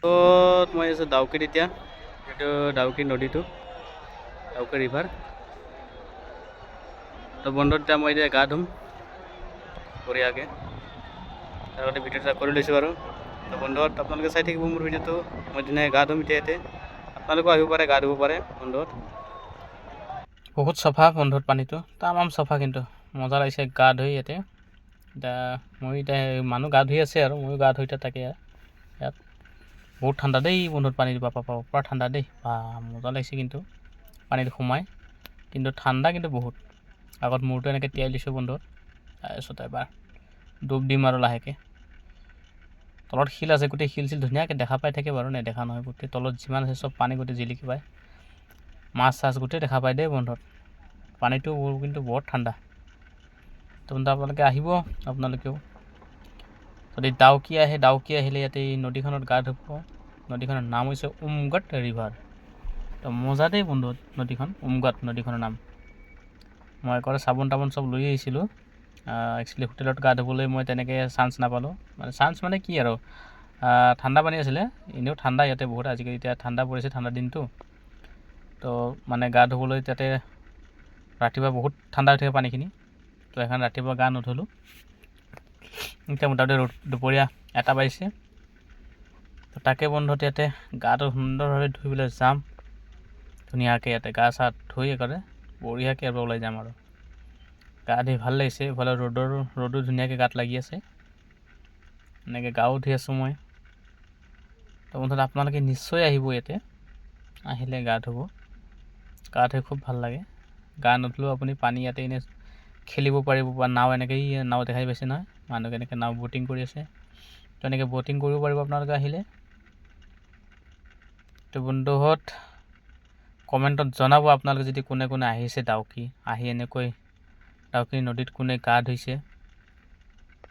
তো মই আছোঁ ডাউকিত এতিয়া, এইটো ডাউকি নদীটো, ডাউকি ৰিভাৰ। তো বন্ধত এতিয়া মই এতিয়া গা ধুম বঢ়িয়াকৈ, তাৰ আগতে ভিডিঅ' এটা কৰি লৈছোঁ আৰু। তো বন্ধত আপোনালোকে চাই থাকিব মোৰ ভিডিঅ'টো, মই ধুনীয়াকৈ গা ধুম এতিয়া ইয়াতে। আপোনালোকেও আহিব পাৰে, গা ধুব পাৰে বন্ধত। বহুত চাফা বন্ধত পানীটো, তামাম চাফা, কিন্তু মজা লাগিছে গা ধুই ইয়াতে। এতিয়া মই এতিয়া মানুহ গা ধুই আছে আৰু ময়ো গা ধুই তাকে ইয়াত। বহুত ঠাণ্ডা দেই বন্ধত পানীটো, পাপা পূৰা ঠাণ্ডা দেই, বা মজা লাগিছে কিন্তু পানীত সোমাই, কিন্তু ঠাণ্ডা কিন্তু বহুত। আগত মূৰটো এনেকৈ তিয়াই লৈছোঁ বন্ধত, তাৰপিছত এবাৰ ডুব দিম আৰু লাহেকৈ। তলত শিল আছে, গোটেই শিল চিল ধুনীয়াকৈ দেখা পাই থাকে বাৰু, নেদেখা নহয়। গোটেই তলত যিমান আছে চব পানী গোটেই জিলিকি পায়, মাছ চাছ গোটেই দেখা পায় দেই বন্ধত। পানীটো কিন্তু বহুত ঠাণ্ডা। তো আপোনালোকে আহিব, আপোনালোকেও যদি ডাউকি আহে, ডাউকি আহিলে ইয়াতে এই নদীখনত গা ধুব। নদীখনৰ নাম হৈছে উমগট ৰিভাৰ। তো মজা দেই বন্ধু নদীখন, উমগট নদীখনৰ নাম। মই একবাৰে চাবোন তাবোন চব লৈ আহিছিলোঁ। একচুৱেলি হোটেলত গা ধুবলৈ মই তেনেকৈ চান্স নাপালোঁ, মানে চান্স মানে কি আৰু, ঠাণ্ডা পানী আছিলে। এনেও ঠাণ্ডা ইয়াতে বহুত, আজিকালি এতিয়া ঠাণ্ডা পৰিছে, ঠাণ্ডা দিনটো। তো মানে গা ধুবলৈ তাতে ৰাতিপুৱা বহুত ঠাণ্ডা হৈ থাকে পানীখিনি, তো সেইকাৰণে ৰাতিপুৱা গা নুধুলোঁ। এতিয়া মোটামুটি দুপৰীয়া 1টা বাজিছে। তো তাকে বন্ধত ইয়াতে গাটো সুন্দৰভাৱে ধুই পেলাই যাম ধুনীয়াকৈ। ইয়াতে গা চা ধুই একেবাৰে বঢ়িয়াকৈ এবাৰ ওলাই যাম আৰু। গা ধুই ভাল লাগিছে, ইফালে ৰ'দো ধুনীয়াকৈ গাত লাগি আছে, এনেকৈ গাও ধুই আছোঁ মই। তো বন্ধত আপোনালোকে নিশ্চয় আহিব ইয়াতে, আহিলে গা ধুব। গা ধুই খুব ভাল লাগে। গা নুধুলেও আপুনি পানী ইয়াতে এনেই খেলিব পাৰিব, বা নাও এনেকৈ নাও দেখাই পাইছে নহয়, মানুহ এনেকৈ নাও ব'টিং কৰি আছে, তো এনেকৈ ব'টিং কৰিব পাৰিব আপোনালোকে আহিলে। তো বন্ধুহঁত কমেণ্টত জনাব আপোনালোকে যদি কোনে কোনে আহিছে ডাউকি, আহি এনেকৈ ডাউকি নদীত কোনে গা ধুইছে,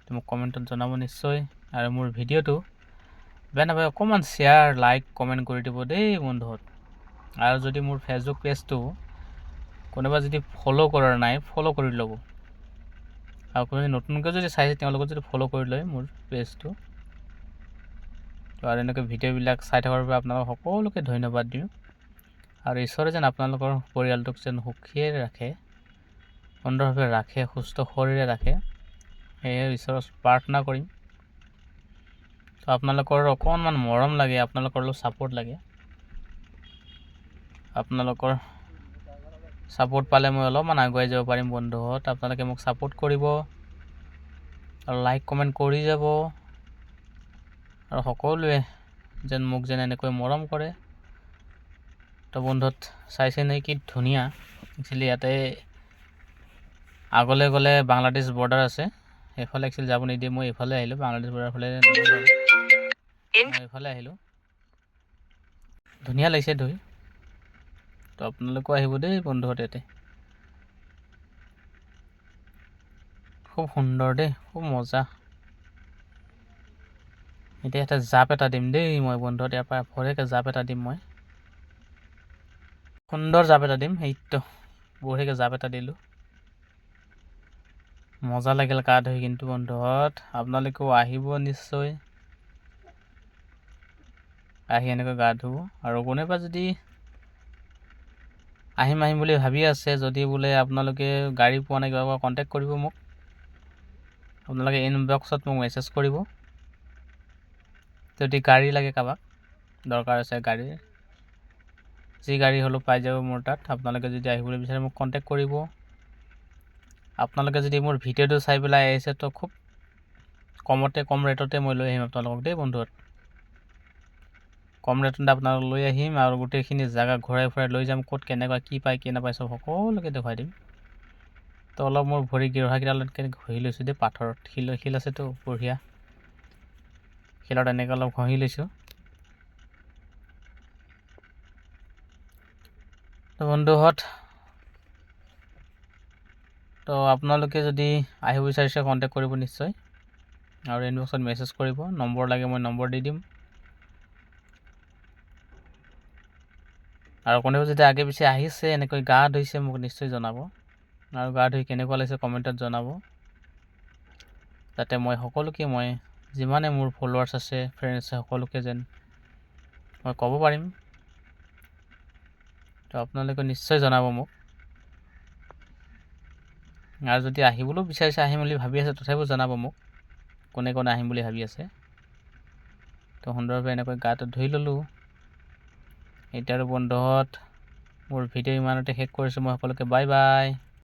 তো মোক কমেণ্টত জনাব নিশ্চয়। আৰু মোৰ ভিডিঅ'টো বেয়া নাপায়, অকণমান শ্বেয়াৰ লাইক কমেণ্ট কৰি দিব দেই বন্ধুহঁত। আৰু যদি মোৰ ফেচবুক পেজটো কোনোবা যদি ফ'ল' কৰা নাই, ফ'ল' কৰি ল'ব। আৰু কোনোবা নতুনকৈ যদি চাইছে তেওঁলোকক যদি ফ'ল' কৰি লয় মোৰ পেজটো। তো আৰু এনেকৈ ভিডিঅ'বিলাক চাই থকাৰ বাবে আপোনালোক সকলোকে ধন্যবাদ দিওঁ। আৰু ঈশ্বৰে যেন আপোনালোকৰ পৰিয়ালটোক যেন সুখীয়ে ৰাখে, সুন্দৰভাৱে ৰাখে, সুস্থ শৰীৰে ৰাখে, সেয়ে ঈশ্বৰৰ প্ৰাৰ্থনা কৰিম। তো আপোনালোকৰ অকণমান মৰম লাগে, আপোনালোকৰ অলপ ছাপোৰ্ট লাগে। আপোনালোকৰ ছাপোৰ্ট পালে মই অলপমান আগুৱাই যাব পাৰিম বন্ধুহঁত। আপোনালোকে মোক ছাপোৰ্ট কৰিব আৰু লাইক কমেণ্ট কৰি যাব, আৰু সকলোৱে যেন মোক যেন এনেকৈ মৰম কৰে। তো বন্ধুত চাইছে নে কি ধুনীয়া। একচুৱেলি ইয়াতে আগলৈ গ'লে বাংলাদেশ বৰ্ডাৰ আছে, সেইফালে একচুৱেলি যাব নিদিয়ে। মই এইফালে আহিলোঁ, বাংলাদেশ বৰ্ডাৰ ফালে মই এইফালে আহিলোঁ। ধুনীয়া লাগিছে ধুই। তো আপোনালোকেও আহিব দেই বন্ধুহঁত, ইয়াতে খুব সুন্দৰ দেই, খুব মজা। এতিয়া এটা জাপ এটা দিম দেই মই বন্ধুহঁত, ইয়াৰ পৰা ভৰেকৈ জাপ এটা দিম মই, সুন্দৰ জাপ এটা দিম। এইটো বঢ়িয়াকৈ জাপ এটা দিলোঁ, মজা লাগিল গা ধুই কিন্তু বন্ধুহঁত। আপোনালোকেও আহিব নিশ্চয়, আহি এনেকৈ গা ধুব। আৰু কোনোবা যদি আহিম বুলি ভাবি আছে, যদি বোলে আপোনালোকে গাড়ী পোৱা নাই, কিবা কণ্টেক্ট কৰিব মোক। আপোনালোকে ইনবক্সত মোক মেছেজ কৰিব, যদি গাড়ী লাগে, কাৰোবাক দৰকাৰ আছে গাড়ীৰ, যি গাড়ী হ'লেও পাই যাব মোৰ তাত। আপোনালোকে যদি আহিবলৈ বিচাৰে মোক কণ্টেক্ট কৰিব। আপোনালোকে যদি মোৰ ভিডিঅ'টো চাই পেলাই আহিছে, তো খুব কম ৰেটতে মই লৈ আহিম আপোনালোকক দেই বন্ধুহঁত। কম ৰেটতে আপোনালোক লৈ আহিম, আৰু গোটেইখিনি জেগা ঘূৰাই ফুৰাই লৈ যাম, ক'ত কেনেকুৱা কি পায় কি নাপায় চব সকলোকে দেখুৱাই দিম। তো অলপ মোৰ ভৰি গৃহকেইটালৈকে ঘঁহি লৈছোঁ দেই, পাথৰত শিল আছেতো বঢ়িয়া, শিলত এনেকৈ অলপ ঘঁহি লৈছোঁ। তো বন্ধুহঁত, তো আপোনালোকে যদি আহিব বিচাৰিছে কণ্টেক্ট কৰিব নিশ্চয়, আৰু ইনবক্সত মেছেজ কৰিব, নম্বৰ লাগে মই নম্বৰ দি দিম। আৰু কোনেও যদি আগে পিছে আহিছে, এনেকৈ গা ধুইছে, মোক নিশ্চয় জনাব। আৰু গা ধুই কেনেকুৱা লাগিছে কমেণ্টত জনাব, যাতে মই সকলোকে, মই যিমানে মোৰ ফলোৱাৰ্ছ আছে, ফ্ৰেণ্ড আছে, সকলোকে যেন মই ক'ব পাৰিম, তো আপোনালোকে নিশ্চয় জনাব মোক। আৰু যদি আহিবলৈও বিচাৰিছে, আহিম বুলি ভাবি আছে, তথাপিও জনাব মোক কোনে কোনে আহিম বুলি ভাবি আছে। তো সুন্দৰভাৱে এনেকৈ গাটো ধুই ল'লোঁ। এতিয়া আৰু বন্ধুহঁত মোৰ ভিডিঅ' ইমানতে শেষ কৰিছোঁ। মই সকলোকে বাই বাই।